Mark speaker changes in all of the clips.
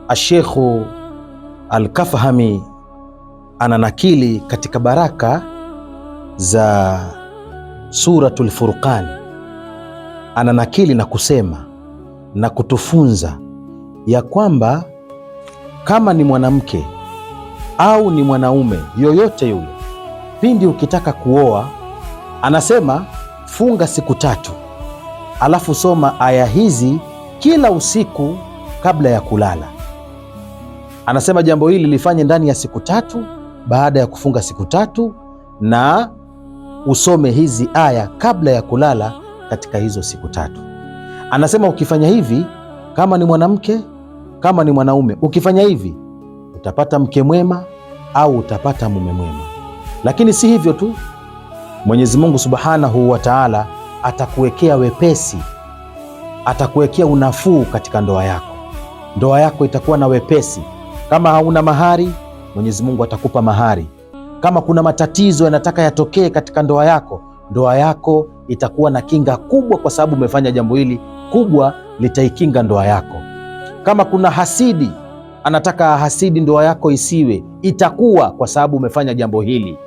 Speaker 1: Ashekhu Al-Kafhami ananakili katika baraka za Suratul Furqan, ananakili na kusema na kutufunza ya kwamba kama ni mwanamke au ni mwanaume yoyote yule, pindi ukitaka kuoa, anasema funga siku 3, alafu soma aya hizi kila usiku kabla ya kulala. Anasema jambo hili lifanye ndani ya siku 3 baada ya kufunga siku 3, na usome hizi aya kabla ya kulala katika hizo siku 3. Anasema ukifanya hivi, kama ni mwanamke, kama ni mwanaume, ukifanya hivi utapata mke mwema au utapata mume mwema. Lakini si hivyo tu, Mwenyezi Mungu Subhanahu wa Ta'ala atakuwekea wepesi, atakuwekea unafuu katika ndoa yako. Ndoa yako itakuwa na wepesi. Kama hauna mahari, Mwenyezi Mungu atakupa mahari. Kama kuna matatizo yanataka yatokee katika ndoa yako itakuwa na kinga kubwa, kwa sababu umefanya jambo hili kubwa, litaikinga ndoa yako. Kama kuna hasidi anataka hasidi ndoa yako isiwe, itakuwa kwa sababu umefanya jambo hili.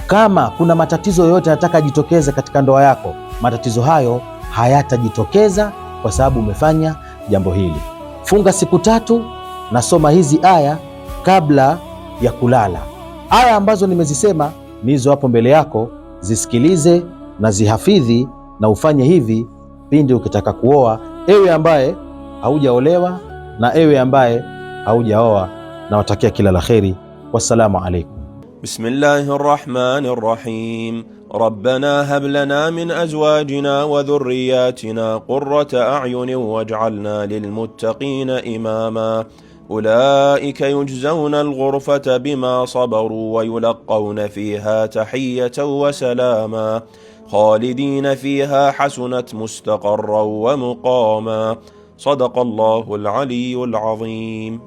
Speaker 1: Kama kuna matatizo yoyote yanataka jitokeze katika ndoa yako, matatizo hayo hayatajitokeza kwa sababu umefanya jambo hili. Funga siku 3 na soma hizi aya kabla ya kulala. Aya ambazo nimezisema nizo hapo mbele yako, zisikilize na zihafidhi, na ufanye hivi pindi ukitaka kuoa, ewe ambaye haujaolewa na ewe ambaye haujaoa. Na watakia kila la kheri. Wassalamu alaikum.
Speaker 2: Bismillahirrahmanirrahim. Rabbana hab lana min azwajina wa dhurriyyatina qurrata a'yunin waj'alna lilmuttaqina imama. أولئك يجزون الغرفة بما صبروا ويلقون فيها تحية وسلاما خالدين فيها حسنت مستقرا ومقاما. صدق الله العلي العظيم.